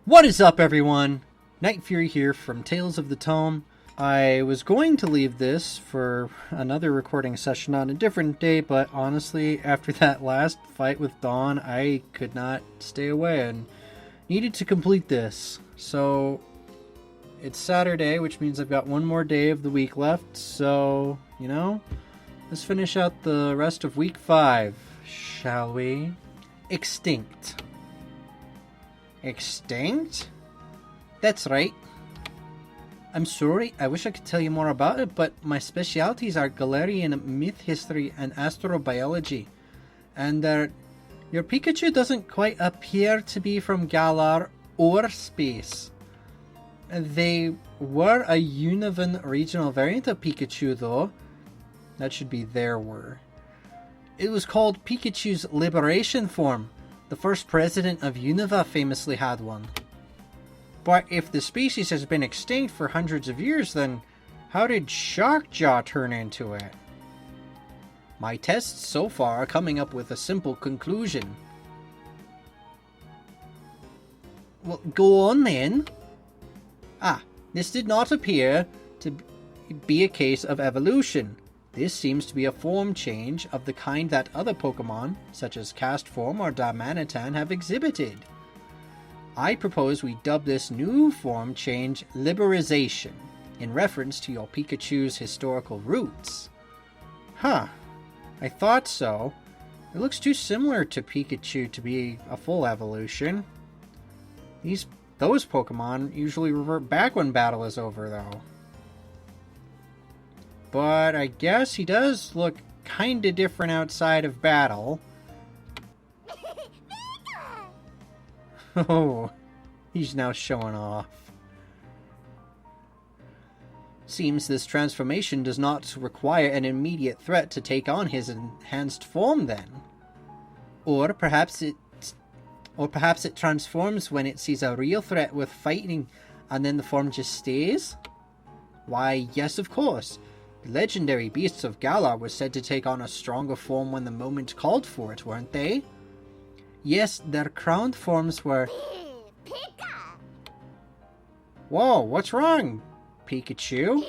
What is up, everyone? NightFury here from Tales of the Tome. I was going to leave this for another recording session on a different day, but honestly, after that last fight with Dawn, I could not stay away and needed to complete this. So, it's Saturday, which means I've got one more day of the week left, so, let's finish out the rest of week 5, shall we? Extinct. Extinct? That's right. I'm sorry, I wish I could tell you more about it, but my specialties are Galarian myth history and astrobiology. And your Pikachu doesn't quite appear to be from Galar or space. They were a Univern regional variant of Pikachu, though. That should be there were. It was called Pikachu's Liberation form. The first president of Unova famously had one. But if the species has been extinct for hundreds of years, then how did Shockjaw turn into it? My tests so far are coming up with a simple conclusion. Well, go on then. This did not appear to be a case of evolution. This seems to be a form change of the kind that other Pokemon, such as Castform or Darmanitan, have exhibited. I propose we dub this new form change Liberization, in reference to your Pikachu's historical roots. Huh. I thought so. It looks too similar to Pikachu to be a full evolution. Those Pokemon usually revert back when battle is over, though. But I guess he does look kinda different outside of battle. Oh, he's now showing off. Seems this transformation does not require an immediate threat to take on his enhanced form then. Or perhaps it transforms when it sees a real threat with fighting and then the form just stays? Why, yes, of course. The legendary beasts of Galar were said to take on a stronger form when the moment called for it, weren't they? Yes, their crowned forms were... Pika! Whoa, what's wrong, Pikachu?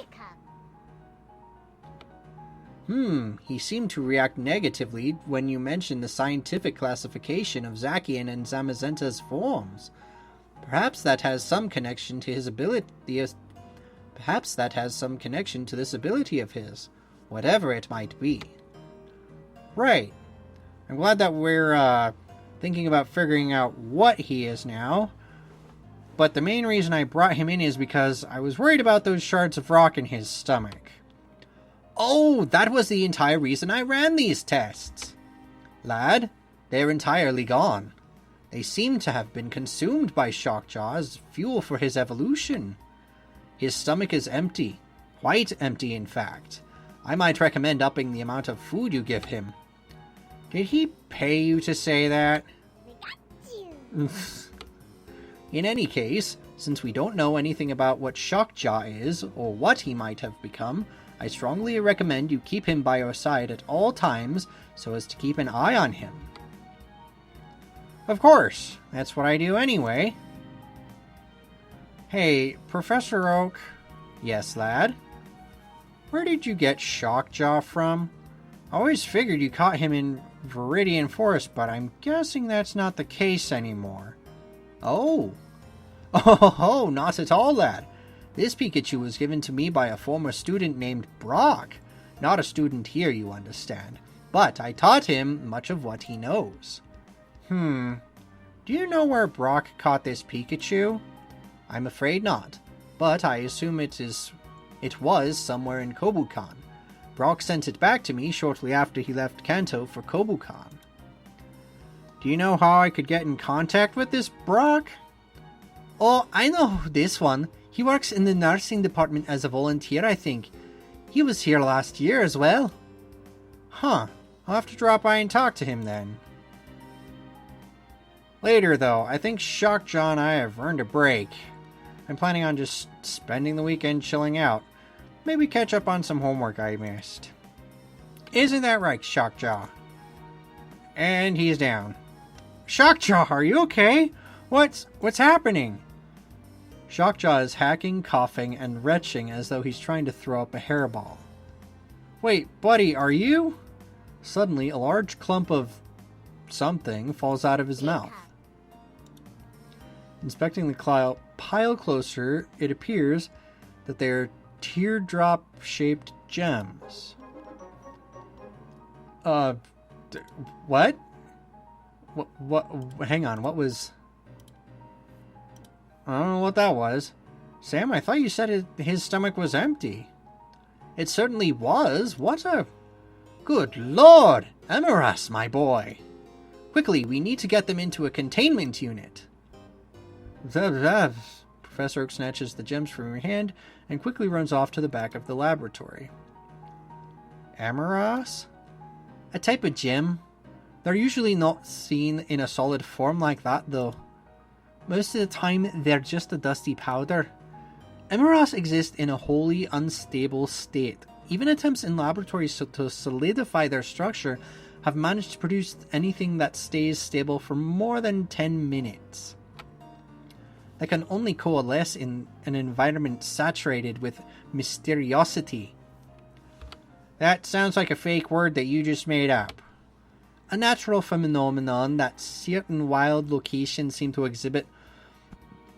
He seemed to react negatively when you mentioned the scientific classification of Zacian and Zamazenta's forms. Perhaps that has some connection to his ability... Perhaps that has some connection to this ability of his, whatever it might be. Right. I'm glad that we're thinking about figuring out what he is now. But the main reason I brought him in is because I was worried about those shards of rock in his stomach. Oh, that was the entire reason I ran these tests. Lad, they're entirely gone. They seem to have been consumed by Shockjaw as fuel for his evolution. His stomach is empty. Quite empty, in fact. I might recommend upping the amount of food you give him. Did he pay you to say that? We got you. In any case, since we don't know anything about what Shockjaw is, or what he might have become, I strongly recommend you keep him by your side at all times, so as to keep an eye on him. Of course, that's what I do anyway. Hey, Professor Oak. Yes, lad? Where did you get Shockjaw from? I always figured you caught him in Viridian Forest, but I'm guessing that's not the case anymore. Oh. Oh, not at all, lad. This Pikachu was given to me by a former student named Brock. Not a student here, you understand. But I taught him much of what he knows. Do you know where Brock caught this Pikachu? I'm afraid not, but I assume it was somewhere in Kobukan. Brock sent it back to me shortly after he left Kanto for Kobukan. Do you know how I could get in contact with this Brock? Oh, I know this one. He works in the nursing department as a volunteer, I think. He was here last year as well. Huh, I'll have to drop by and talk to him then. Later, though, I think Shockjaw and I have earned a break. I'm planning on just spending the weekend chilling out. Maybe catch up on some homework I missed. Isn't that right, Shockjaw? And he's down. Shockjaw, are you okay? What's happening? Shockjaw is hacking, coughing, and retching as though he's trying to throw up a hairball. Wait, buddy, are you? Suddenly, a large clump of something falls out of his mouth. Inspecting the pile closer, it appears that they are teardrop-shaped gems. What? What? Hang on, what was... I don't know what that was. Sam, I thought you said his stomach was empty. It certainly was. What a... Good Lord! Emeras, my boy! Quickly, we need to get them into a containment unit. Professor Oak snatches the gems from her hand and quickly runs off to the back of the laboratory. Emeras? A type of gem? They're usually not seen in a solid form like that, though. Most of the time, they're just a dusty powder. Emeras exist in a wholly unstable state. Even attempts in laboratories to solidify their structure have managed to produce anything that stays stable for more than 10 minutes. They can only coalesce in an environment saturated with mysteriosity. That sounds like a fake word that you just made up. A natural phenomenon that certain wild locations seem to exhibit.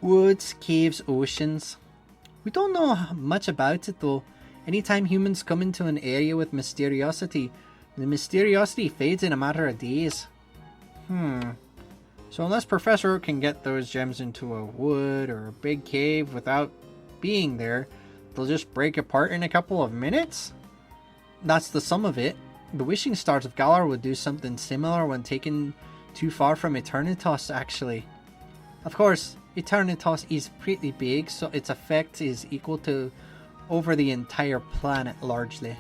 Woods, caves, oceans. We don't know much about it though. Anytime humans come into an area with mysteriosity, the mysteriosity fades in a matter of days. So unless Professor Oak can get those gems into a wood or a big cave without being there, they'll just break apart in a couple of minutes? That's the sum of it. The wishing stars of Galar would do something similar when taken too far from Eternitas, actually. Of course, Eternitas is pretty big, so its effect is equal to over the entire planet largely.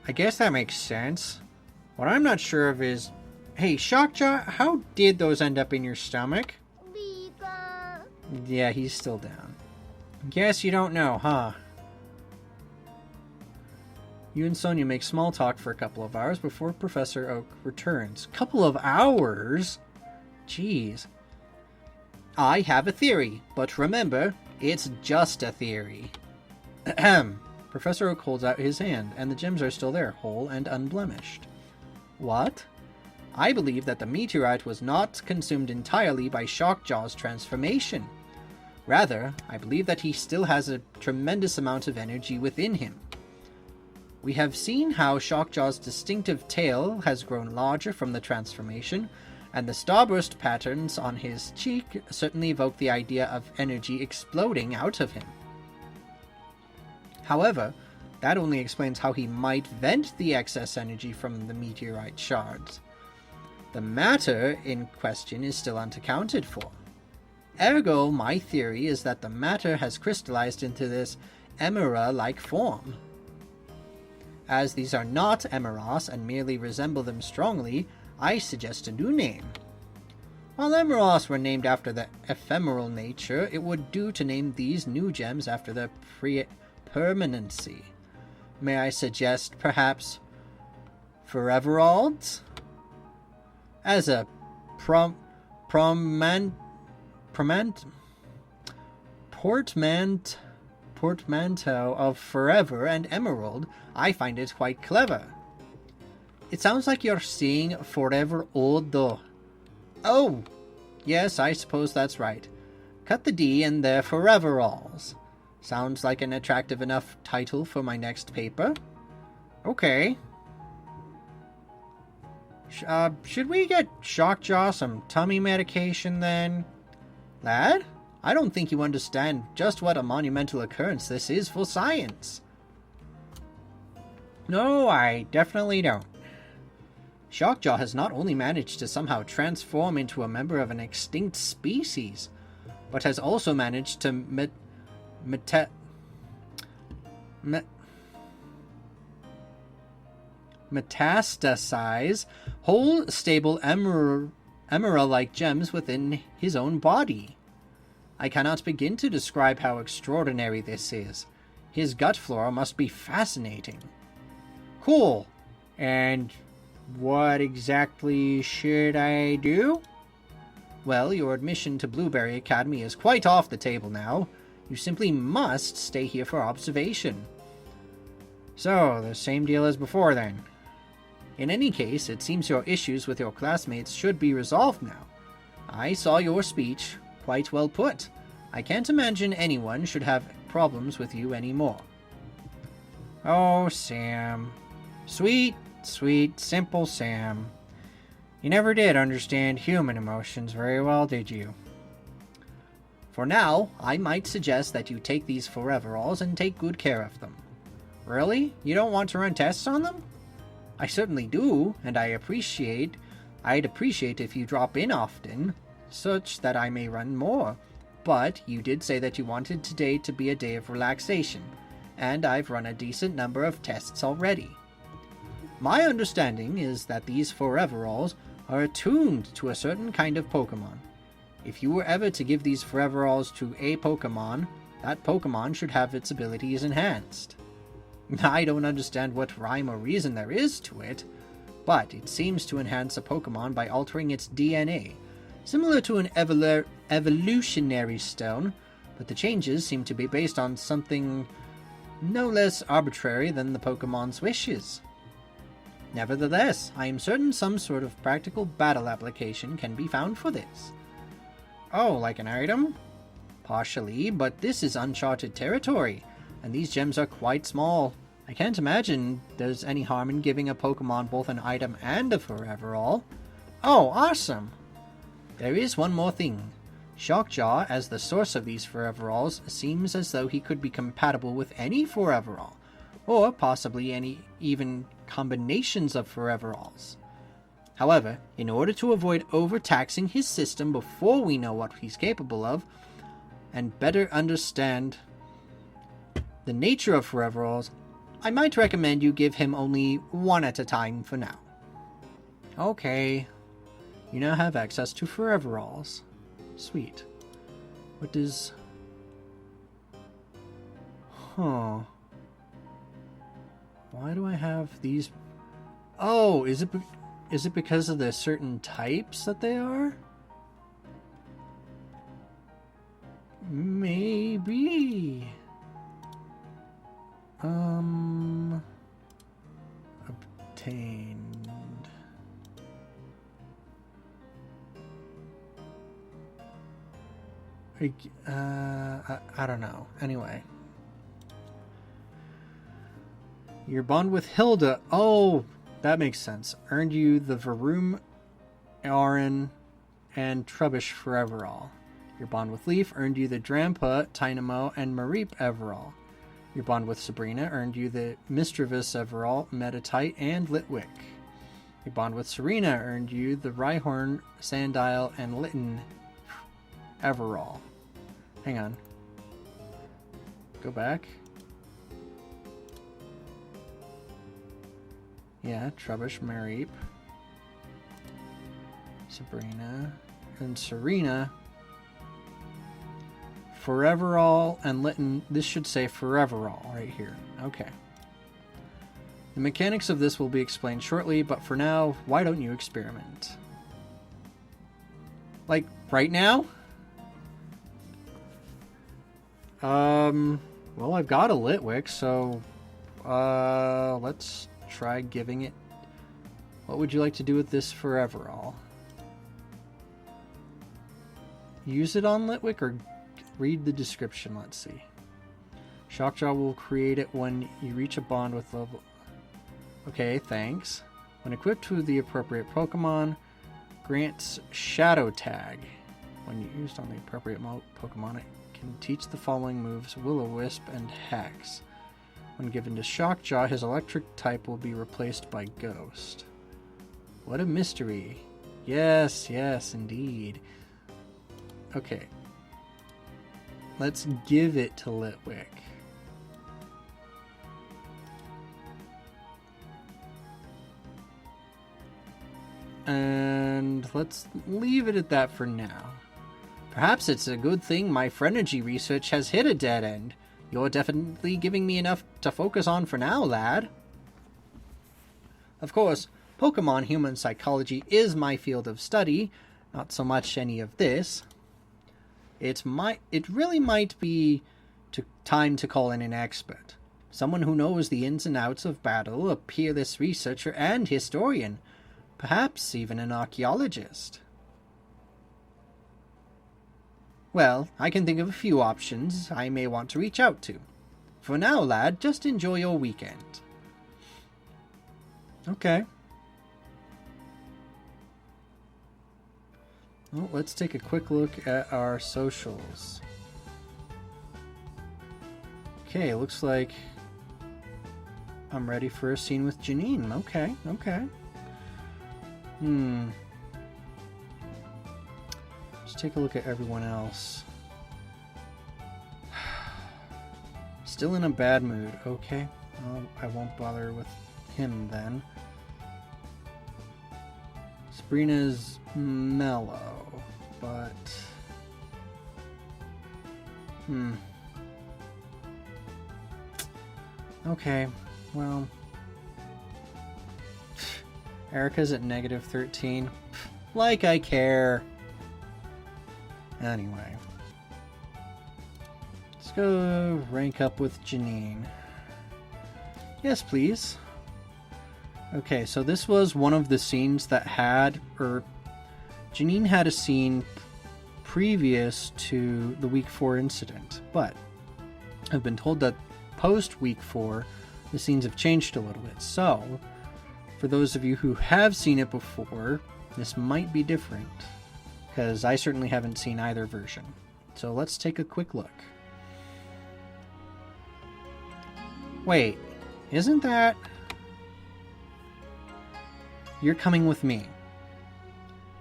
I guess that makes sense. What I'm not sure of is, hey, Shockjaw, how did those end up in your stomach? Bika. Yeah, he's still down. Guess you don't know, huh? You and Sonia make small talk for a couple of hours before Professor Oak returns. Couple of hours? Jeez. I have a theory, but remember, it's just a theory. Ahem. Professor Oak holds out his hand, and the gems are still there, whole and unblemished. What? I believe that the meteorite was not consumed entirely by Shockjaw's transformation. Rather, I believe that he still has a tremendous amount of energy within him. We have seen how Shockjaw's distinctive tail has grown larger from the transformation, and the starburst patterns on his cheek certainly evoke the idea of energy exploding out of him. However, that only explains how he might vent the excess energy from the meteorite shards. The matter in question is still unaccounted for. Ergo, my theory is that the matter has crystallized into this Emera-like form. As these are not Emeras and merely resemble them strongly, I suggest a new name. While Emeras were named after the ephemeral nature, it would do to name these new gems after their permanency. May I suggest, perhaps, Foreveralds? As a portmanteau of forever and emerald, I find it quite clever. It sounds like you're saying forever old though. Oh, yes, I suppose that's right. Cut the D and they're Foreveralls. Sounds like an attractive enough title for my next paper. Okay. Should we get Shockjaw some tummy medication then? Lad, I don't think you understand just what a monumental occurrence this is for science. No, I definitely don't. Shockjaw has not only managed to somehow transform into a member of an extinct species, but has also managed to metastasize whole stable emerald-like gems within his own body. I cannot begin to describe how extraordinary this is. His gut flora must be fascinating. Cool. And what exactly should I do? Well, your admission to Blueberry Academy is quite off the table now. You simply must stay here for observation. So, the same deal as before then. In any case, it seems your issues with your classmates should be resolved now. I saw your speech. Quite well put. I can't imagine anyone should have problems with you anymore. Oh, Sam. Sweet, sweet, simple Sam. You never did understand human emotions very well, did you? For now, I might suggest that you take these Foreveralls and take good care of them. Really? You don't want to run tests on them? I certainly do, and I'd appreciate if you drop in often, such that I may run more. But you did say that you wanted today to be a day of relaxation, and I've run a decent number of tests already. My understanding is that these Foreveralls are attuned to a certain kind of Pokemon. If you were ever to give these Foreveralls to a Pokemon, that Pokemon should have its abilities enhanced. I don't understand what rhyme or reason there is to it, but it seems to enhance a Pokemon by altering its DNA, similar to an evolutionary stone, but the changes seem to be based on something no less arbitrary than the Pokemon's wishes. Nevertheless, I am certain some sort of practical battle application can be found for this. Oh, like an item? Partially, but this is uncharted territory, and these gems are quite small. I can't imagine there's any harm in giving a Pokemon both an item and a Foreverall. Oh, awesome! There is one more thing. Shockjaw, as the source of these Foreveralls, seems as though he could be compatible with any Foreverall, or possibly any even combinations of Foreveralls. However, in order to avoid overtaxing his system before we know what he's capable of, and better understand the nature of Foreveralls, I might recommend you give him only one at a time for now. Okay. You now have access to Foreveralls. Sweet. What does... Huh. Why do I have these... Oh, is it because of the certain types that they are? Maybe. Obtained. I don't know. Anyway. Your bond with Hilda. Oh, that makes sense. Earned you the Varoom, Aron, and Trubbish Foreverall. Your bond with Leaf earned you the Drampa, Tynamo, and Mareep Everall. Your bond with Sabrina earned you the Mischievous Everall, Metatite, and Litwick. Your bond with Serena earned you the Rhyhorn, Sandile, and Litten Everall. Hang on. Go back. Yeah, Trubbish, Mareep, Sabrina, and Serena. Foreverall and Litten. This should say Foreverall right here. Okay. The mechanics of this will be explained shortly, but for now, why don't you experiment? Like, right now? Well, I've got a Litwick, so, let's try giving it... What would you like to do with this Foreverall? Use it on Litwick or read the description? Let's see. Shockjaw will create it when you reach a bond with level... Okay, thanks. When equipped with the appropriate Pokemon, grants Shadow Tag. When used on the appropriate Pokemon, it can teach the following moves: Will-O-Wisp and Hex. When given to Shockjaw, his electric type will be replaced by Ghost. What a mystery. Yes, yes, indeed. Okay. Let's give it to Litwick. And let's leave it at that for now. Perhaps it's a good thing my Phrenergy research has hit a dead end. You're definitely giving me enough to focus on for now, lad. Of course, Pokemon human psychology is my field of study, Not so much any of this. It really might be time to call in an expert. Someone who knows the ins and outs of battle, a peerless researcher and historian. Perhaps even an archaeologist. Well, I can think of a few options I may want to reach out to. For now, lad, just enjoy your weekend. Okay. Well, let's take a quick look at our socials. Okay, looks like I'm ready for a scene with Janine. Okay. Let's take a look at everyone else. Still in a bad mood. Okay. Well, I won't bother with him then. Sabrina's mellow, but... Okay, well... Erica's at negative 13. Like I care. Anyway. Let's go rank up with Janine. Yes, please. Okay, so this was one of the scenes that Janine had a scene previous to the Week 4 incident, but I've been told that post Week 4, the scenes have changed a little bit. So, for those of you who have seen it before, this might be different, because I certainly haven't seen either version. So let's take a quick look. Wait, isn't that... You're coming with me.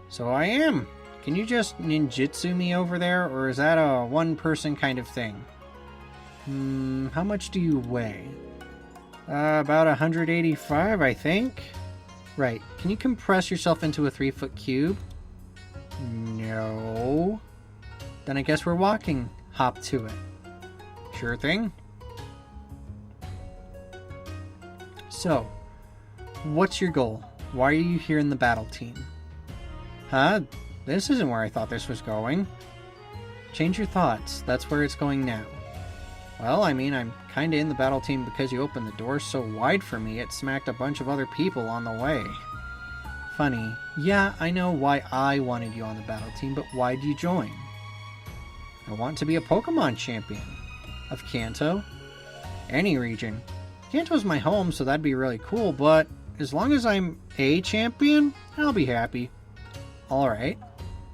So I am. Can you just ninjutsu me over there, or is that a one-person kind of thing? How much do you weigh? About 185, I think. Right. Can you compress yourself into a 3-foot cube? No. Then I guess we're walking. Hop to it. Sure thing. So, what's your goal? Why are you here in the battle team? Huh? This isn't where I thought this was going. Change your thoughts. That's where it's going now. Well, I mean, I'm kinda in the battle team because you opened the door so wide for me it smacked a bunch of other people on the way. Funny. Yeah, I know why I wanted you on the battle team, but why'd you join? I want to be a Pokemon champion. Of Kanto? Any region. Kanto's my home, so that'd be really cool, but as long as I'm a champion, I'll be happy. Alright.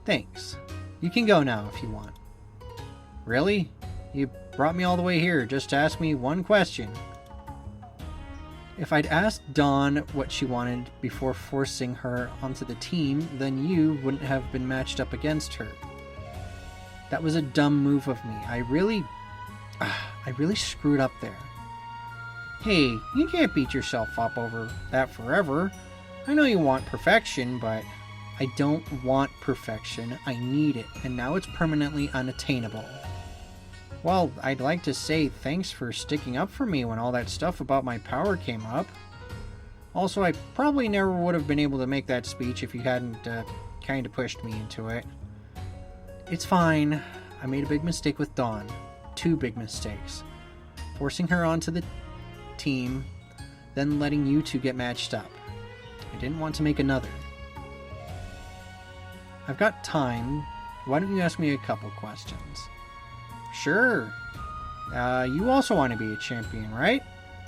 Thanks. You can go now if you want. Really? You brought me all the way here just to ask me one question. If I'd asked Dawn what she wanted before forcing her onto the team, then you wouldn't have been matched up against her. That was a dumb move of me. I really screwed up there. Hey, you can't beat yourself up over that forever. I know you want perfection, but I don't want perfection. I need it, and now it's permanently unattainable. Well, I'd like to say thanks for sticking up for me when all that stuff about my power came up. Also, I probably never would have been able to make that speech if you hadn't kind of pushed me into it. It's fine. I made a big mistake with Dawn. 2 big mistakes. Forcing her onto the team, then letting you 2 get matched up. I didn't want to make another. I've got time. Why don't you ask me a couple questions? Sure. You also want to be a champion, right?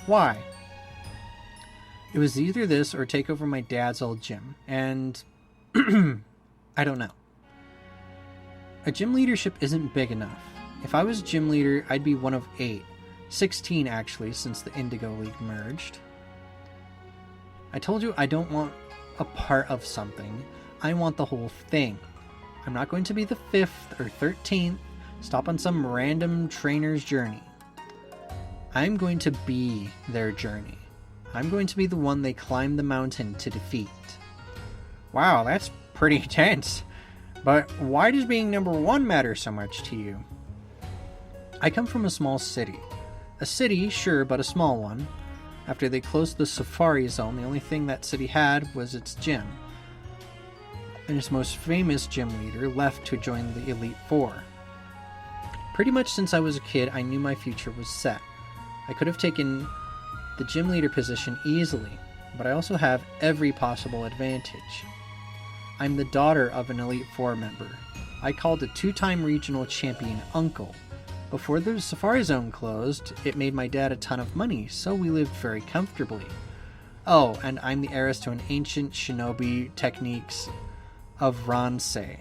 Why? It was either this or take over my dad's old gym, and I don't know. A gym leadership isn't big enough. If I was gym leader, I'd be one of 8. 16 actually, since the Indigo League merged. I told you I don't want a part of something. I want the whole thing. I'm not going to be the 5th or 13th. Stop on some random trainer's journey. I'm going to be their journey. I'm going to be the one they climb the mountain to defeat. Wow, that's pretty intense. But why does being number 1 matter so much to you? I come from a small city. A city, sure, but a small one. After they closed the Safari Zone, the only thing that city had was its gym. and his most famous gym leader, left to join the Elite Four. Pretty much since I was a kid, I knew my future was set. I could have taken the gym leader position easily, but I also have every possible advantage. I'm the daughter of an Elite Four member. I called a 2-time regional champion uncle. Before the Safari Zone closed, it made my dad a ton of money, so we lived very comfortably. Oh, and I'm the heiress to an ancient shinobi techniques of Ransei.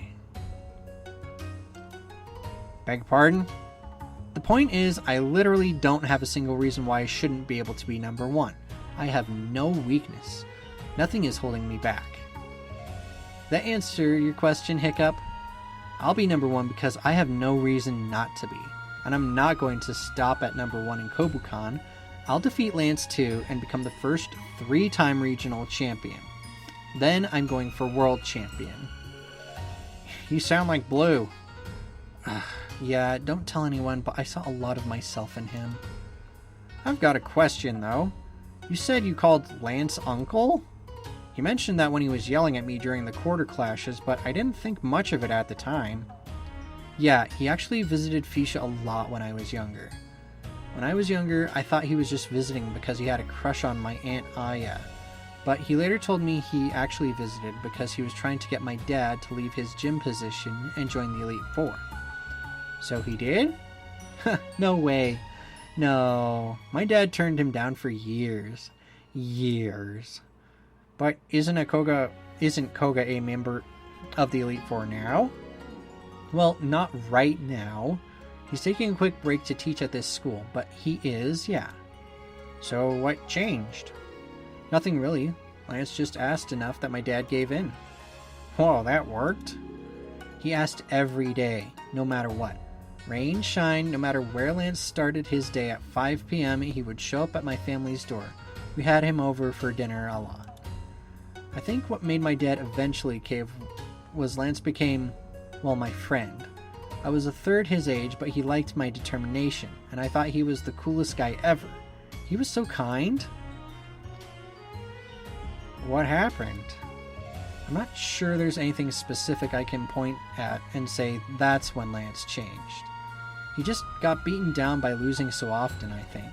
Beg pardon? The point is, I literally don't have a single reason why I shouldn't be able to be number 1. I have no weakness. Nothing is holding me back. That answer your question, Hiccup? I'll be number 1 because I have no reason not to be. And I'm not going to stop at number 1 in Kobukan. I'll defeat Lance 2 and become the first 3-time regional champion. Then I'm going for world champion. You sound like Blue. Yeah, don't tell anyone, but I saw a lot of myself in him. I've got a question, though. You said you called Lance Uncle? He mentioned that when he was yelling at me during the Quarter Qlashes, but I didn't think much of it at the time. Yeah, he actually visited Fisha a lot when I was younger. When I was younger, I thought he was just visiting because he had a crush on my Aunt Aya. But he later told me he actually visited because he was trying to get my dad to leave his gym position and join the Elite Four. So he did? No way. No, my dad turned him down for years. Years. But isn't Koga a member of the Elite Four now? Well, not right now. He's taking a quick break to teach at this school, but he is, yeah. So what changed? Nothing really. Lance just asked enough that my dad gave in. Whoa, that worked. He asked every day, no matter what. Rain, shine, no matter where Lance started his day at 5 p.m., he would show up at my family's door. We had him over for dinner a lot. I think what made my dad eventually cave was Lance became, well, my friend. I was a third his age, but he liked my determination, and I thought he was the coolest guy ever. He was so kind. What happened? I'm not sure there's anything specific I can point at and say that's when Lance changed. He just got beaten down by losing so often, I think.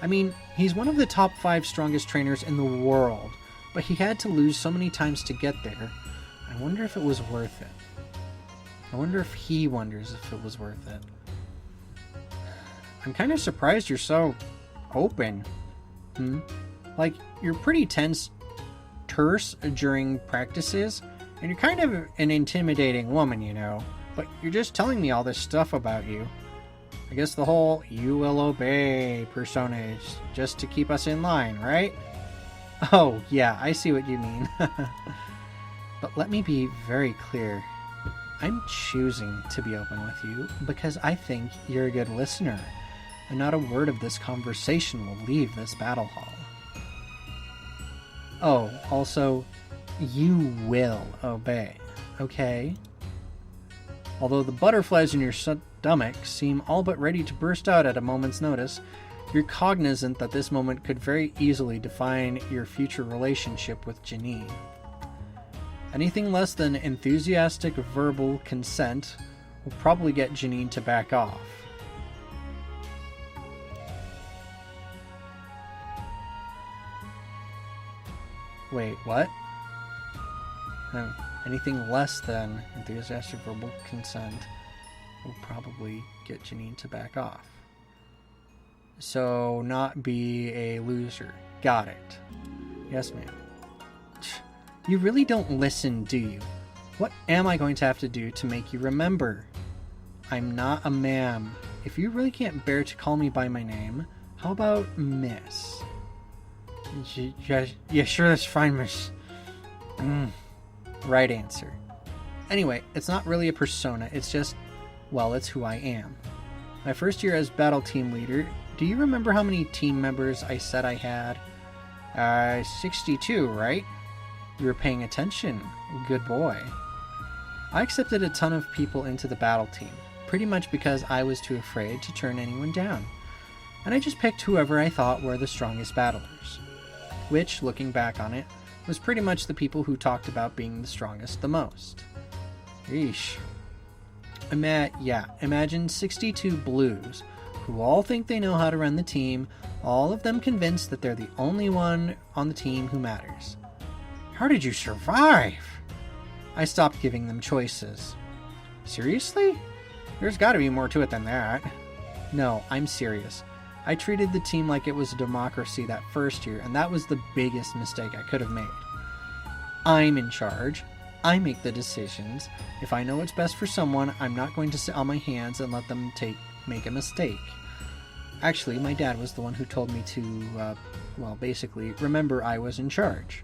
I mean, he's one of the top 5 strongest trainers in the world, but he had to lose so many times to get there. I wonder if it was worth it. I wonder if he wonders if it was worth it. I'm kind of surprised you're so open. Like, you're pretty terse during practices, and you're kind of an intimidating woman, you know, but you're just telling me all this stuff about you. I guess the whole "you will obey" persona is just to keep us in line, right? Oh, yeah, I see what you mean. But let me be very clear. I'm choosing to be open with you because I think you're a good listener, and not a word of this conversation will leave this battle hall. Oh, also, you will obey, okay? Although the butterflies in your stomach seem all but ready to burst out at a moment's notice, you're cognizant that this moment could very easily define your future relationship with Janine. Anything less than enthusiastic verbal consent will probably get Janine to back off. Wait, what? Anything less than enthusiastic verbal consent will probably get Janine to back off. So, not be a loser. Got it. Yes, ma'am. You really don't listen, do you? What am I going to have to do to make you remember? I'm not a ma'am. If you really can't bear to call me by my name, how about Miss? Yeah, sure, that's fine, Miss. Right answer. Anyway, it's not really a persona, it's just, well, it's who I am. My first year as battle team leader, do you remember how many team members I said I had? 62, right? You were paying attention. Good boy. I accepted a ton of people into the battle team, pretty much because I was too afraid to turn anyone down. And I just picked whoever I thought were the strongest battlers. Which, looking back on it, was pretty much the people who talked about being the strongest the most. Yeesh. Imagine 62 blues who all think they know how to run the team, all of them convinced that they're the only one on the team who matters. How did you survive? I stopped giving them choices. Seriously? There's got to be more to it than that. No, I'm serious. I treated the team like it was a democracy that first year, and that was the biggest mistake I could have made. I'm in charge. I make the decisions. If I know what's best for someone, I'm not going to sit on my hands and let them make a mistake. Actually, my dad was the one who told me to, basically, remember I was in charge.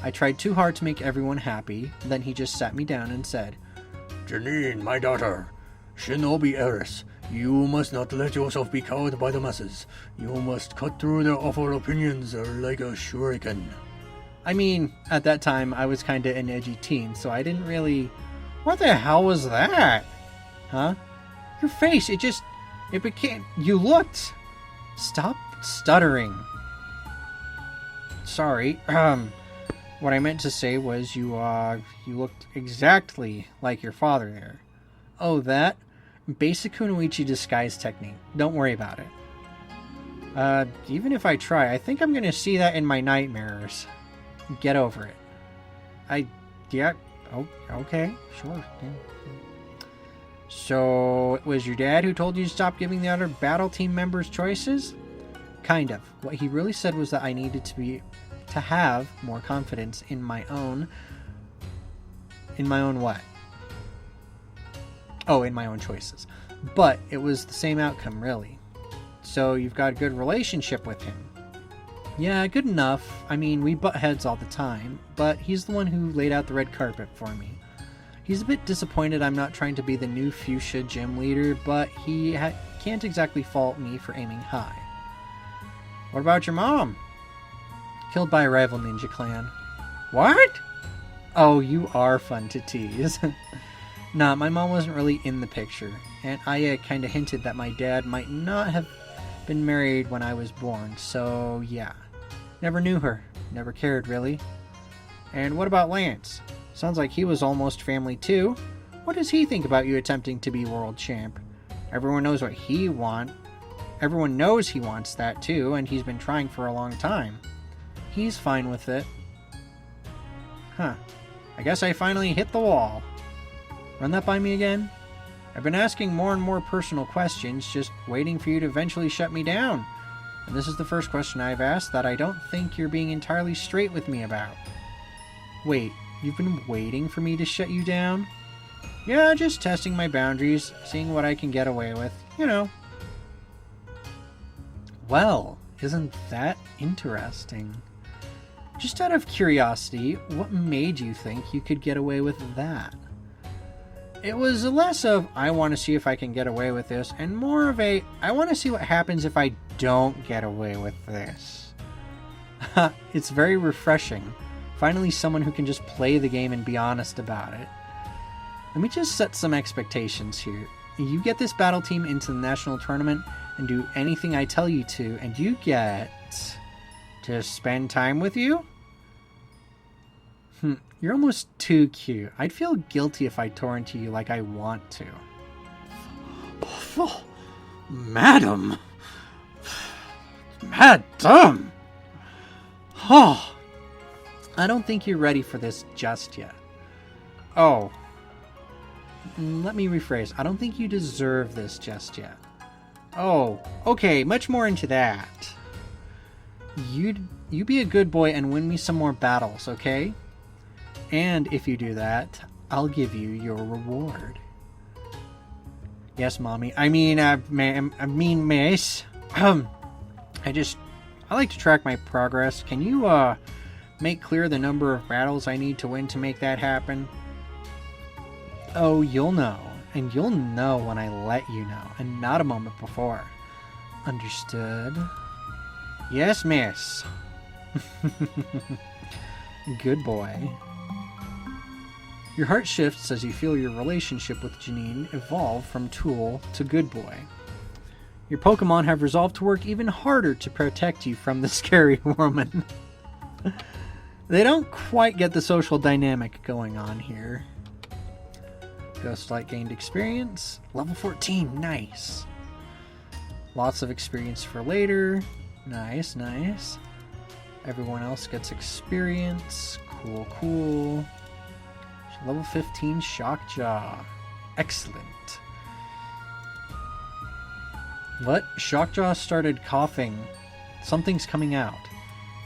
I tried too hard to make everyone happy, then he just sat me down and said, Janine, my daughter, Shinobi heiress, you must not let yourself be cowed by the masses. You must cut through their awful opinions like a shuriken. I mean, at that time, I was kinda an edgy teen, so I didn't really... What the hell was that? Huh? Your face, it became... You looked... Stop stuttering. Sorry, what I meant to say was you looked exactly like your father there. Oh, that? Basic Kunoichi disguise technique. Don't worry about it. Even if I try, I think I'm gonna see that in my nightmares. Get over it. Okay, sure. Yeah. So, it was your dad who told you to stop giving the other battle team members choices? Kind of. What he really said was that I needed to have more confidence in my own what? Oh, in my own choices. But it was the same outcome, really. So you've got a good relationship with him. Yeah, good enough. I mean, we butt heads all the time, but he's the one who laid out the red carpet for me. He's a bit disappointed I'm not trying to be the new fuchsia gym leader, but he can't exactly fault me for aiming high. What about your mom? Killed by a rival ninja clan. What? Oh, you are fun to tease. Nah, my mom wasn't really in the picture, and I kinda hinted that my dad might not have been married when I was born, so yeah. Never knew her. Never cared, really. And what about Lance? Sounds like he was almost family too. What does he think about you attempting to be world champ? Everyone knows what he wants. Everyone knows he wants that too, and he's been trying for a long time. He's fine with it. Huh. I guess I finally hit the wall. Run that by me again? I've been asking more and more personal questions, just waiting for you to eventually shut me down. And this is the first question I've asked that I don't think you're being entirely straight with me about. Wait, you've been waiting for me to shut you down? Yeah, just testing my boundaries, seeing what I can get away with, you know. Well, isn't that interesting? Just out of curiosity, what made you think you could get away with that? It was less of, I want to see if I can get away with this, and more of a, I want to see what happens if I don't get away with this. It's very refreshing. Finally someone who can just play the game and be honest about it. Let me just set some expectations here. You get this battle team into the national tournament and do anything I tell you to, and you get to spend time with you? You're almost too cute. I'd feel guilty if I tore into you like I want to. Oh, madam! Madam! Oh, I don't think you're ready for this just yet. Oh. Let me rephrase. I don't think you deserve this just yet. Oh, okay, much more into that. You be a good boy and win me some more battles, okay? And if you do that, I'll give you your reward. Yes, Mommy. I mean, miss. I like to track my progress. Can you, make clear the number of battles I need to win to make that happen? Oh, you'll know. And you'll know when I let you know, and not a moment before. Understood? Yes, miss. Good boy. Your heart shifts as you feel your relationship with Janine evolve from tool to good boy. Your Pokemon have resolved to work even harder to protect you from the scary woman. They don't quite get the social dynamic going on here. Ghostlight gained experience. Level 14, nice. Lots of experience for later. Nice, nice. Everyone else gets experience. Cool, cool. Level 15, Shockjaw. Excellent. What? Shockjaw started coughing. Something's coming out.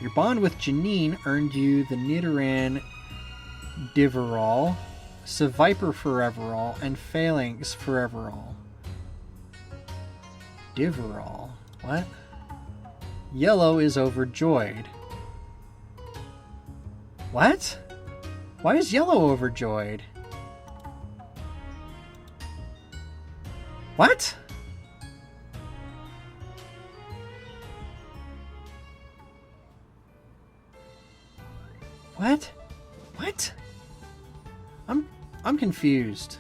Your bond with Janine earned you the Nidoran Diverall, Seviper Foreverall, and Phalanx Foreverall. Diverall? What? Yellow is overjoyed. What? Why is Yellow overjoyed? What? What? What? I'm confused.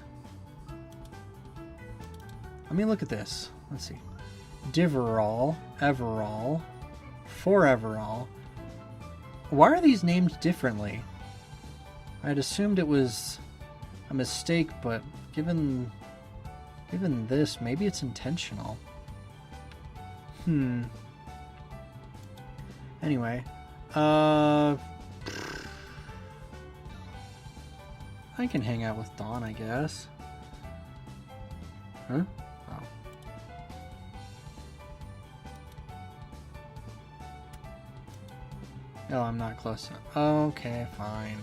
Let me look at this. Let's see. Diverall, Everall, Foreverall. Why are these named differently? I'd assumed it was a mistake, but given this, maybe it's intentional. Anyway, I can hang out with Dawn, I guess. Huh? Oh. Oh, I'm not close enough. Okay, fine.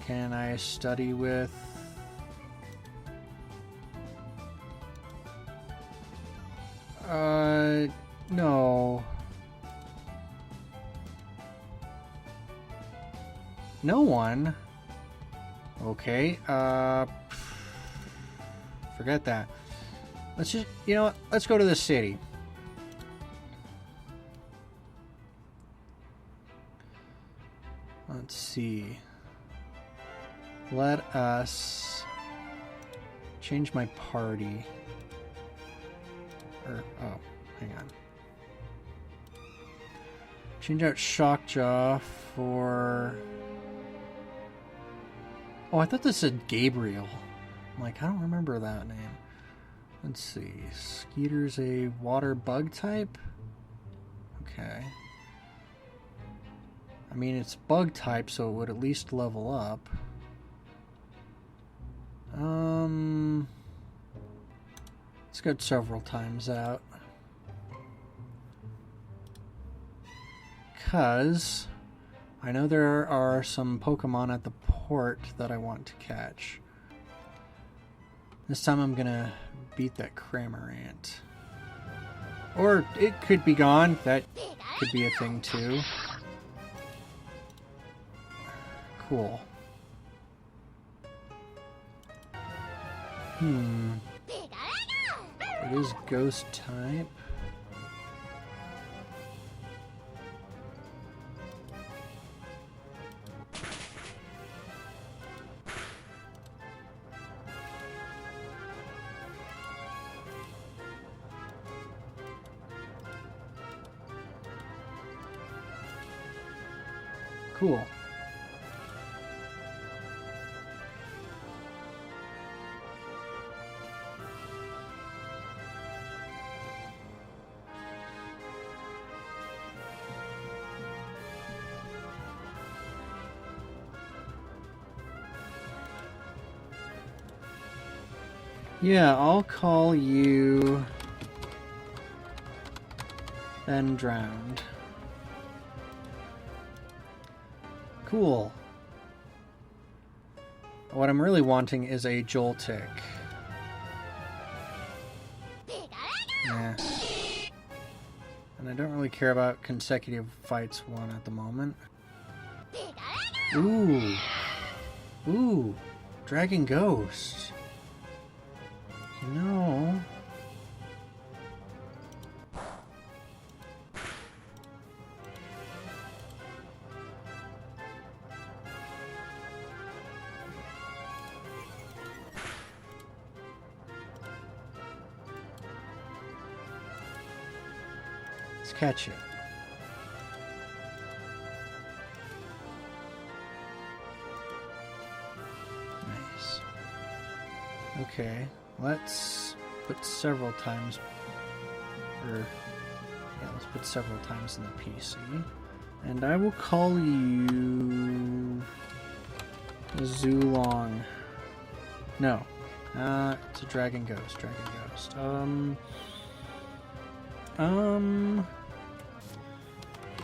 Can I study with... no. No one? Okay, forget that. Let's just, you know what? Let's go to the city. Let's see. Let us change my party. Oh, hang on. Change out Shockjaw for... Oh, I thought this said Gabriel. I'm like, I don't remember that name. Let's see. Skeeter's a water bug type? Okay. I mean, it's bug type, so it would at least level up. Let's go several times out. Because I know there are some Pokemon at the port that I want to catch. This time I'm gonna beat that Cramorant. Or it could be gone. That could be a thing too. Cool. It is ghost type. Cool. Yeah, I'll call you Ben Drowned. Cool. What I'm really wanting is a Joltik. Yeah. And I don't really care about consecutive fights one at the moment. Ooh. Ooh. Dragon Ghost. No. Let's catch it. Nice. Okay, let's put several times, let's put several times in the PC. And I will call you Zulong. No. It's a Dragon Ghost.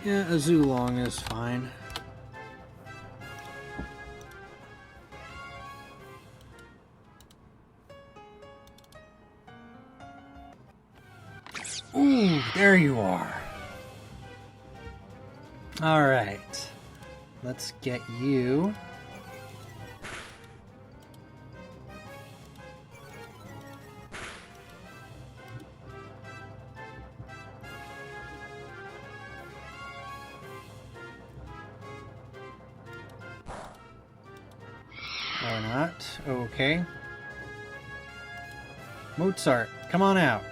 Yeah, a Zulong is fine. Ooh, there you are. Alright. Let's get you. Or not. Okay. Mozart, come on out.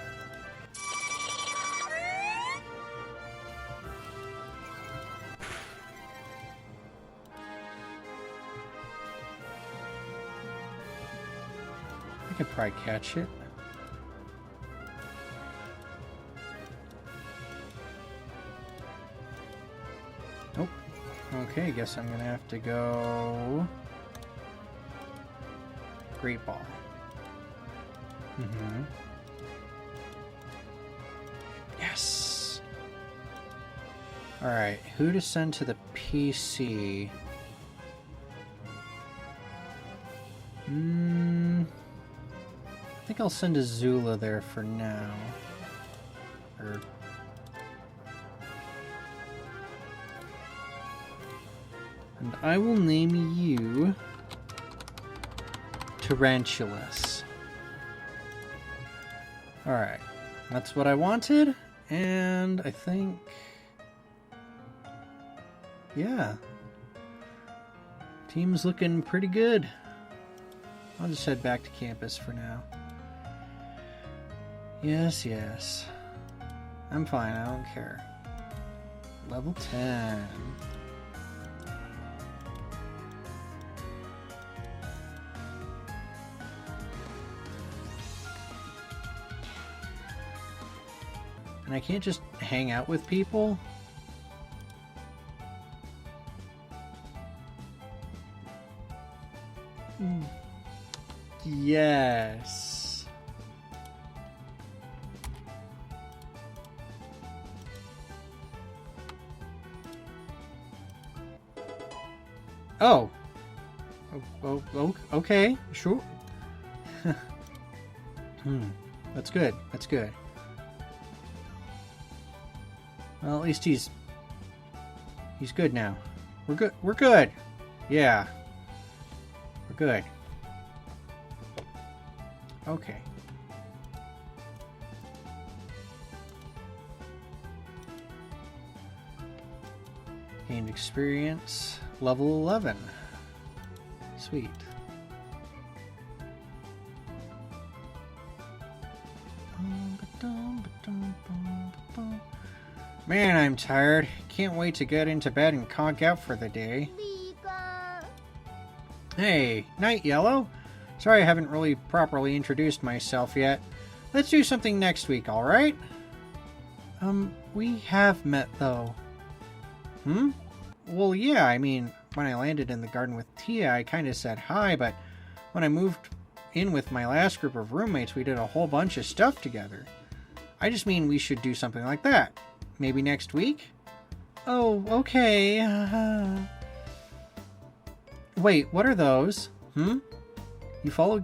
I could probably catch it. Nope. Okay, guess I'm gonna have to go Great Ball. Yes! Alright, who to send to the PC? I think I'll send Azula there for now. And I will name you Tarantulas. Alright, that's what I wanted, and I think... yeah. Team's looking pretty good. I'll just head back to campus for now. Yes, yes. I'm fine, I don't care. Level 10. And I can't just hang out with people? Yes. Oh. Oh, okay, sure. That's good. That's good. Well, at least he's good now. We're good. We're good. Yeah. We're good. Okay. Gained experience. Level 11. Sweet. Man, I'm tired. Can't wait to get into bed and conk out for the day. Hey, Night Yellow. Sorry I haven't really properly introduced myself yet. Let's do something next week, alright? We have met, though. Well, yeah, I mean, when I landed in the garden with Tia, I kinda said hi, but when I moved in with my last group of roommates, we did a whole bunch of stuff together. I just mean we should do something like that. Maybe next week? Oh, okay. Wait, what are those? You follow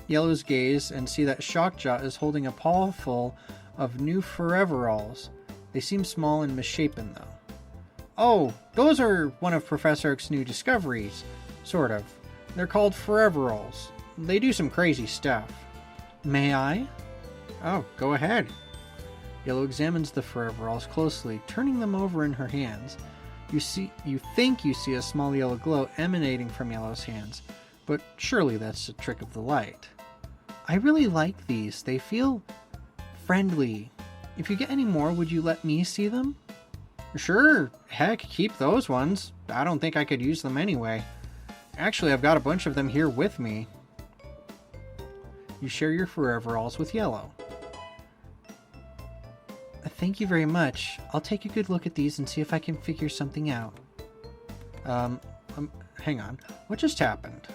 Yellow's gaze and see that Shockjaw is holding a paw full of new Foreveralls. They seem small and misshapen, though. Oh, those are one of Professor Oak's new discoveries. Sort of. They're called Foreveralls. They do some crazy stuff. May I? Oh, go ahead. Yellow examines the Foreveralls closely, turning them over in her hands. You think you see a small yellow glow emanating from Yellow's hands, but surely that's a trick of the light. I really like these. They feel friendly. If you get any more, would you let me see them? Sure, heck, keep those ones. I don't think I could use them anyway. Actually, I've got a bunch of them here with me. You share your foreveralls with Yellow. Thank you very much. I'll take a good look at these and see if I can figure something out. Hang on. What just happened?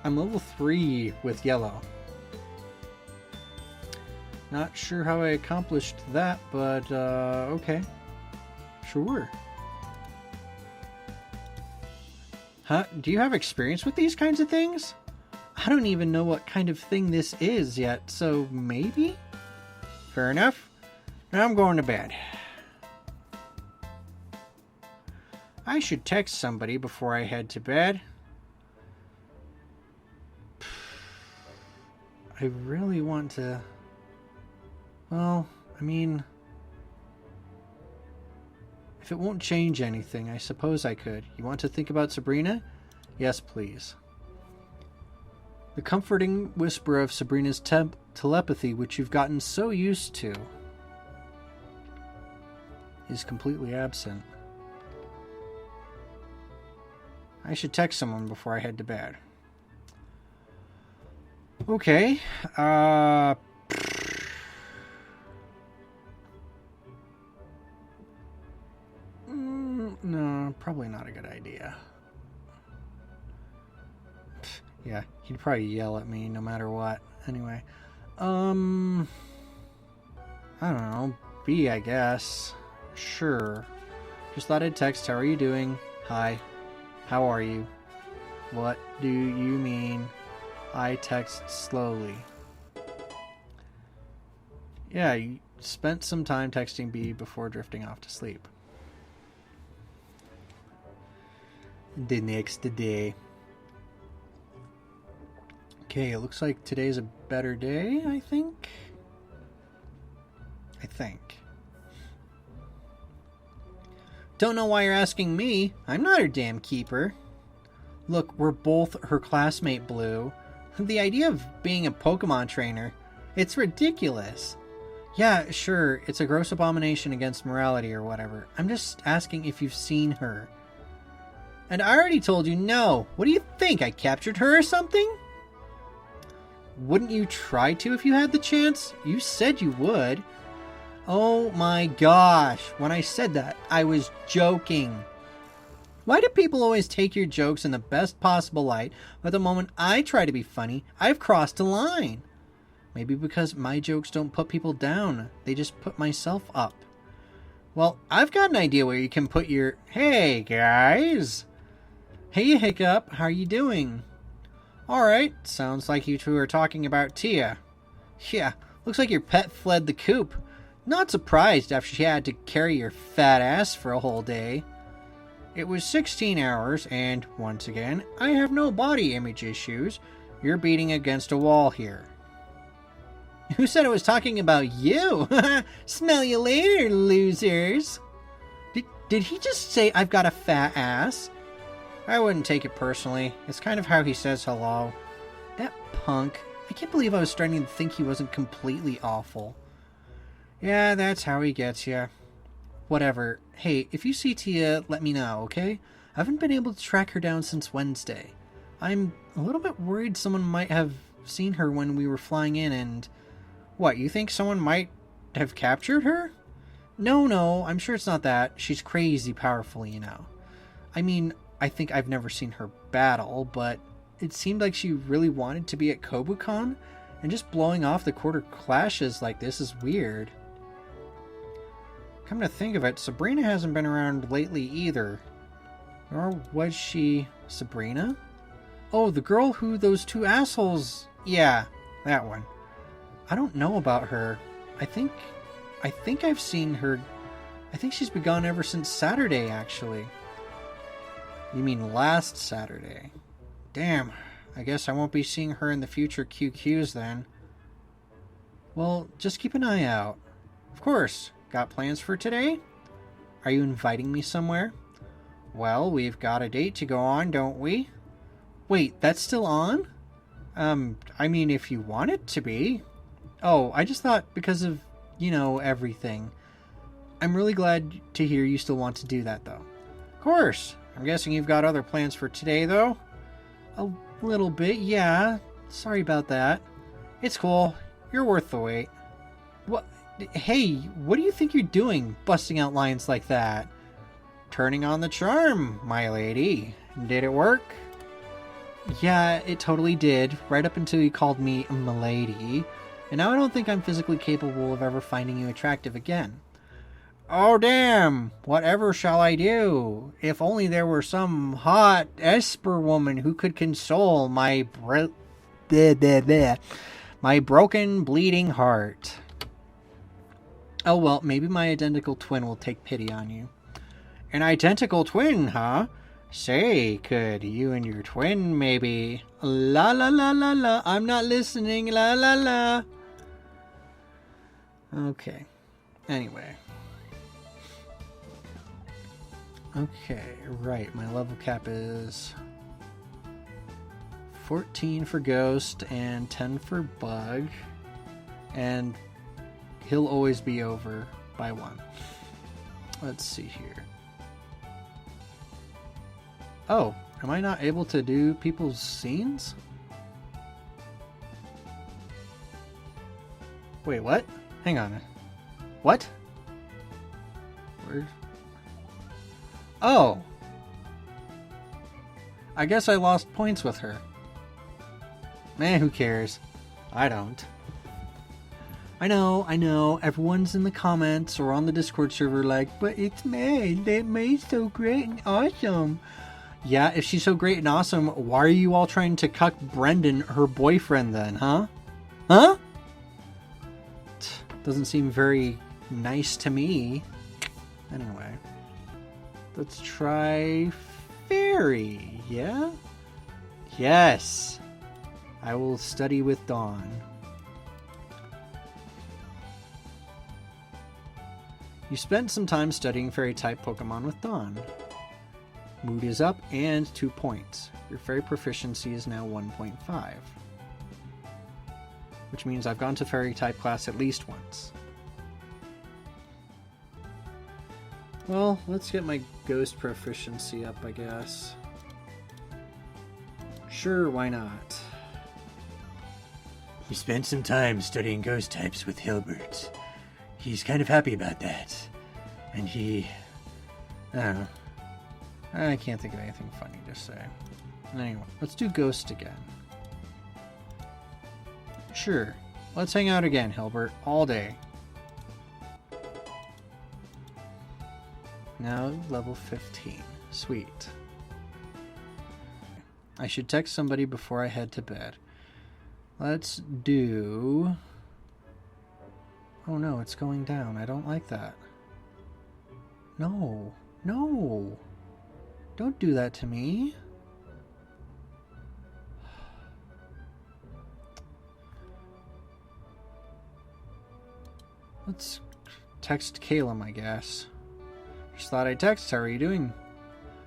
I'm level 3 with Yellow. Not sure how I accomplished that, but okay. Sure. Huh? Do you have experience with these kinds of things? I don't even know what kind of thing this is yet, so maybe? Fair enough. Now I'm going to bed. I should text somebody before I head to bed. I really want to... Well, I mean... If it won't change anything, I suppose I could. You want to think about Sabrina? Yes, please. The comforting whisper of Sabrina's telepathy, which you've gotten so used to, is completely absent. I should text someone before I head to bed. Okay. No, probably not a good idea. Yeah, he'd probably yell at me no matter what. Anyway. I don't know. B, I guess. Sure. Just thought I'd text, how are you doing? Hi. How are you? What do you mean? I text slowly. Yeah, you spent some time texting B before drifting off to sleep. The next day. Okay, it looks like today's a better day, I think. Don't know why you're asking me. I'm not her damn keeper. Look, we're both her classmate, Blue. The idea of being a Pokemon trainer, it's ridiculous. Yeah, sure, it's a gross abomination against morality or whatever. I'm just asking if you've seen her. And I already told you no. What do you think? I captured her or something? Wouldn't you try to if you had the chance? You said you would. Oh my gosh. When I said that, I was joking. Why do people always take your jokes in the best possible light, but the moment I try to be funny, I've crossed a line? Maybe because my jokes don't put people down. They just put myself up. Well, I've got an idea where you can put your... Hey, guys. Hey, Hiccup. How are you doing? Alright. Sounds like you two are talking about Tia. Yeah, looks like your pet fled the coop. Not surprised after she had to carry your fat ass for a whole day. It was 16 hours, and once again, I have no body image issues. You're beating against a wall here. Who said I was talking about you? Smell you later, losers. Did he just say I've got a fat ass? I wouldn't take it personally. It's kind of how he says hello. That punk. I can't believe I was starting to think he wasn't completely awful. Yeah, that's how he gets you. Whatever. Hey, if you see Tia, let me know, okay? I haven't been able to track her down since Wednesday. I'm a little bit worried someone might have seen her when we were flying in and... What, you think someone might have captured her? No, I'm sure it's not that. She's crazy powerful, you know. I mean, I think I've never seen her battle, but it seemed like she really wanted to be at Kobucon, and just blowing off the Quarter Qlashes like this is weird. Come to think of it, Sabrina hasn't been around lately either. Nor was she Sabrina? Oh, the girl who those two assholes... Yeah, that one. I don't know about her. I think I've seen her... I think she's been gone ever since Saturday, actually. You mean last Saturday? Damn, I guess I won't be seeing her in the future QQs then. Well, just keep an eye out. Of course. Got plans for today? Are you inviting me somewhere? Well, we've got a date to go on, don't we? Wait, that's still on? I mean, if you want it to be. Oh, I just thought because of, everything. I'm really glad to hear you still want to do that, though. Of course. I'm guessing you've got other plans for today, though? A little bit, yeah. Sorry about that. It's cool. You're worth the wait. What? Hey, what do you think you're doing, busting out lines like that? Turning on the charm, my lady. Did it work? Yeah, it totally did, right up until you called me milady. And now I don't think I'm physically capable of ever finding you attractive again. Oh damn, whatever shall I do? If only there were some hot Esper woman who could console my broken, bleeding heart. Oh well, maybe my identical twin will take pity on you. An identical twin, huh? Say, could you and your twin maybe... La la la la la, I'm not listening, la la la. Okay, anyway. Okay, right, my level cap is 14 for Ghost and 10 for Bug. And he'll always be over by 1. Let's see here. Oh, am I not able to do people's scenes? Wait, what? Hang on. What? Where? Oh! I guess I lost points with her. Man, who cares? I don't. I know, everyone's in the comments or on the Discord server like, but it's May, that May's so great and awesome. Yeah, if she's so great and awesome, why are you all trying to cuck Brendan, her boyfriend then, huh? Huh? Doesn't seem very nice to me. Anyway. Let's try Fairy, yeah? Yes. I will study with Dawn. You spent some time studying Fairy-type Pokemon with Dawn. Mood is up and 2 points. Your Fairy proficiency is now 1.5. Which means I've gone to Fairy-type class at least once. Well, let's get my Ghost proficiency up, I guess. Sure, why not? We spent some time studying ghost types with Hilbert. He's kind of happy about that. And he... I don't know. I can't think of anything funny to say. Anyway, let's do Ghost again. Sure. Let's hang out again, Hilbert. All day. Now level 15. Sweet. I should text somebody before I head to bed. Let's do... Oh no, it's going down. I don't like that. No. No. Don't do that to me. Let's text Caleb, I guess. Just thought I'd text. How are you doing?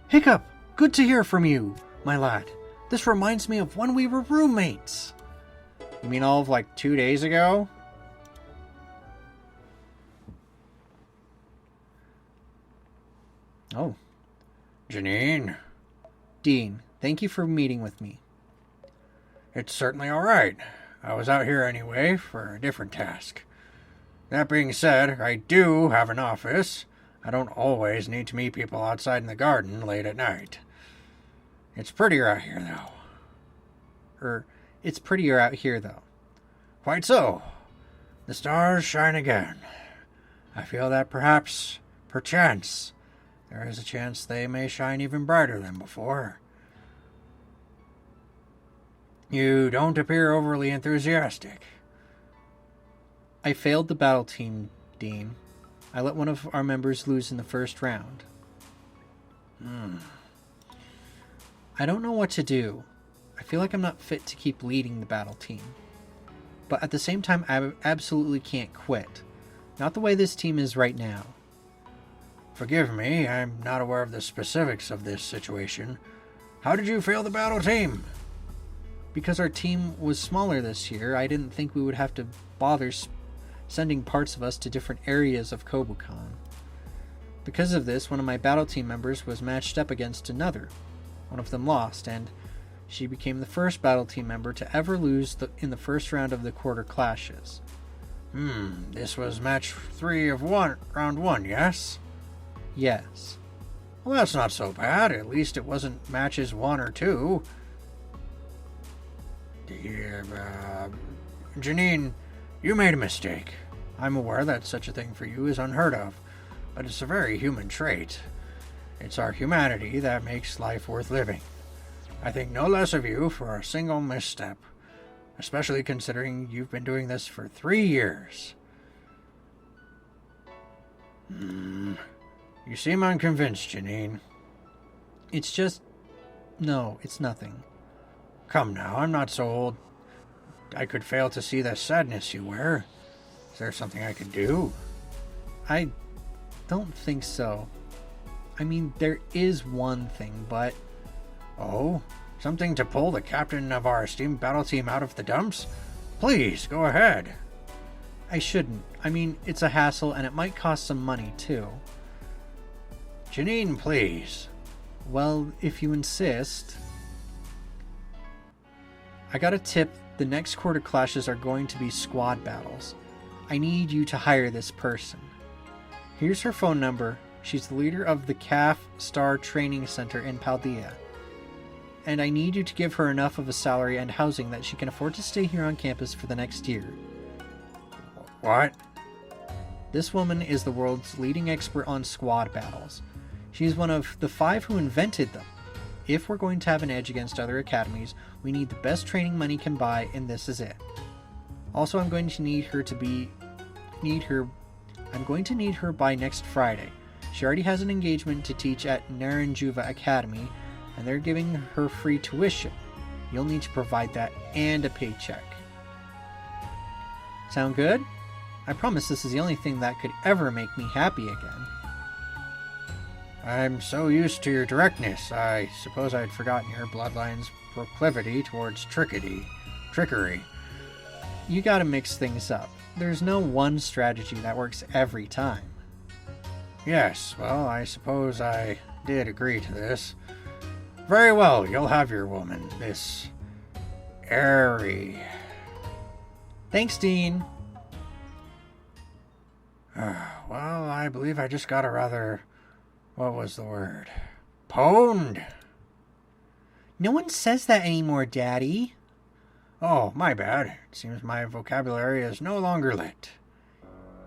Hiccup! Good to hear from you, my lad. This reminds me of when we were roommates. You mean all of like 2 days ago? Oh. Janine? Dean, thank you for meeting with me. It's certainly alright. I was out here anyway for a different task. That being said, I do have an office. I don't always need to meet people outside in the garden late at night. It's prettier out here, though. It's prettier out here, though. Quite so. The stars shine again. I feel that perchance, there is a chance they may shine even brighter than before. You don't appear overly enthusiastic. I failed the battle team, Dean. I let one of our members lose in the first round. I don't know what to do. I feel like I'm not fit to keep leading the battle team. But at the same time, I absolutely can't quit. Not the way this team is right now. Forgive me, I'm not aware of the specifics of this situation. How did you fail the battle team? Because our team was smaller this year, I didn't think we would have to bother sending parts of us to different areas of Kobukan. Because of this, one of my battle team members was matched up against another. One of them lost, and she became the first battle team member to ever lose in the first round of the Quarter Qlashes. This was match 3 of round 1, yes? Yes. Well, that's not so bad. At least it wasn't matches 1 or 2. Janine, you made a mistake. I'm aware that such a thing for you is unheard of, but it's a very human trait. It's our humanity that makes life worth living. I think no less of you for a single misstep, especially considering you've been doing this for 3 years. You seem unconvinced, Janine. It's just... No, it's nothing. Come now, I'm not so old I could fail to see the sadness you wear. Is there something I could do? I don't think so. I mean, there is one thing, but... Oh? Something to pull the captain of our esteemed battle team out of the dumps? Please, go ahead. I shouldn't. I mean, it's a hassle, and it might cost some money, too. Janine, please. Well, if you insist. I got a tip. The next Quarter Qlashes are going to be squad battles. I need you to hire this person. Here's her phone number. She's the leader of the CAF Star Training Center in Paldea. And I need you to give her enough of a salary and housing that she can afford to stay here on campus for the next year. What? This woman is the world's leading expert on squad battles. She's one of the 5 who invented them. If we're going to have an edge against other academies, we need the best training money can buy, and this is it. Also, I'm going to need her by next Friday. She already has an engagement to teach at Naranjuva Academy, and they're giving her free tuition. You'll need to provide that and a paycheck. Sound good? I promise this is the only thing that could ever make me happy again. I'm so used to your directness, I suppose I'd forgotten your bloodline's proclivity towards trickery. You gotta mix things up. There's no one strategy that works every time. Yes, well, I suppose I did agree to this. Very well, you'll have your woman, Miss Airy. Thanks, Dean. Well, I believe I just got a rather... What was the word? Pwned? No one says that anymore, Daddy. Oh, my bad. It seems my vocabulary is no longer lit.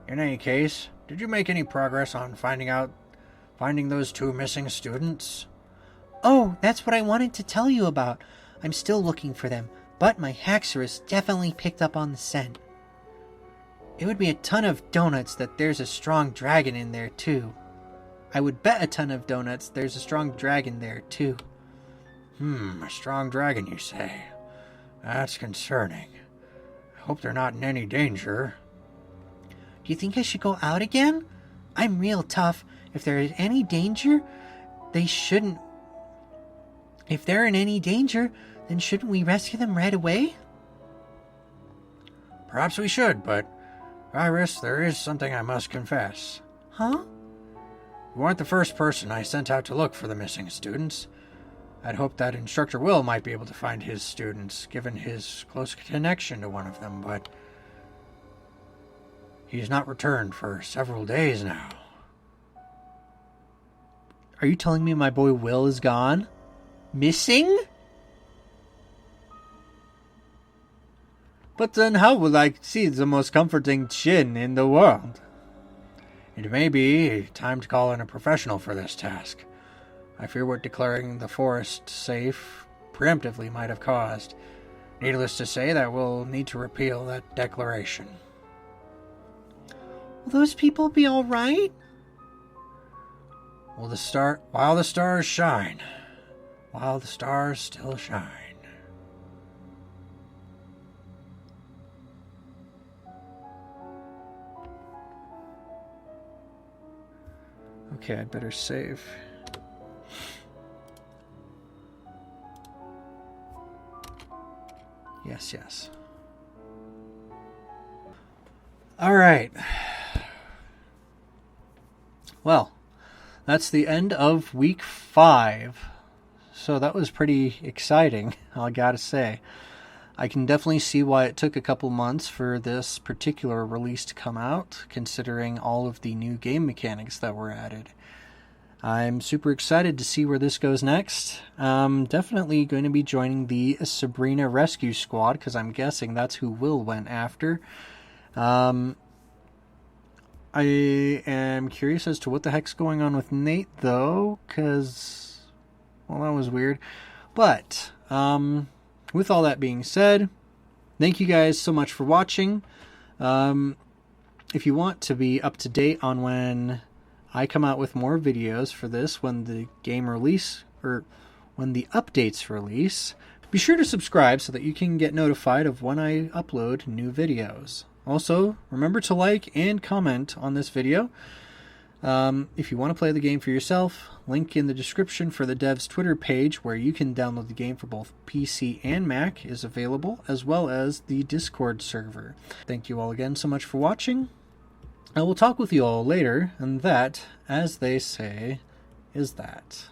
In any case, did you make any progress on finding those 2 missing students? Oh, that's what I wanted to tell you about. I'm still looking for them, but my Haxorus definitely picked up on the scent. It would be a ton of donuts that there's a strong dragon in there, too. I would bet a ton of donuts there's a strong dragon there, too. A strong dragon, you say? That's concerning. I hope they're not in any danger. Do you think I should go out again? I'm real tough. If there is any danger, they shouldn't... If they're in any danger, then shouldn't we rescue them right away? Perhaps we should, but... Iris, there is something I must confess. Huh? You weren't the first person I sent out to look for the missing students. I'd hoped that Instructor Will might be able to find his students, given his close connection to one of them, but... He's not returned for several days now. Are you telling me my boy Will is gone? Missing? But then how will I see the most comforting chin in the world? It may be time to call in a professional for this task. I fear what declaring the forest safe preemptively might have caused. Needless to say that we'll need to repeal that declaration. Will those people be all right? While the stars shine. While the stars still shine. Okay, I'd better save. Yes, yes. All right. Well, that's the end of week 5. So that was pretty exciting, I gotta say. I can definitely see why it took a couple months for this particular release to come out, considering all of the new game mechanics that were added. I'm super excited to see where this goes next. I'm definitely going to be joining the Sabrina Rescue Squad, because I'm guessing that's who Will went after. I am curious as to what the heck's going on with Nate, though, because, well, that was weird. But, with all that being said, thank you guys so much for watching. If you want to be up to date on when I come out with more videos for this, when the game release, or when the updates release, be sure to subscribe so that you can get notified of when I upload new videos. Also, remember to like and comment on this video. If you want to play the game for yourself, link in the description for the dev's Twitter page where you can download the game for both PC and Mac is available, as well as the Discord server. Thank you all again so much for watching. I will talk with you all later, and that, as they say, is that.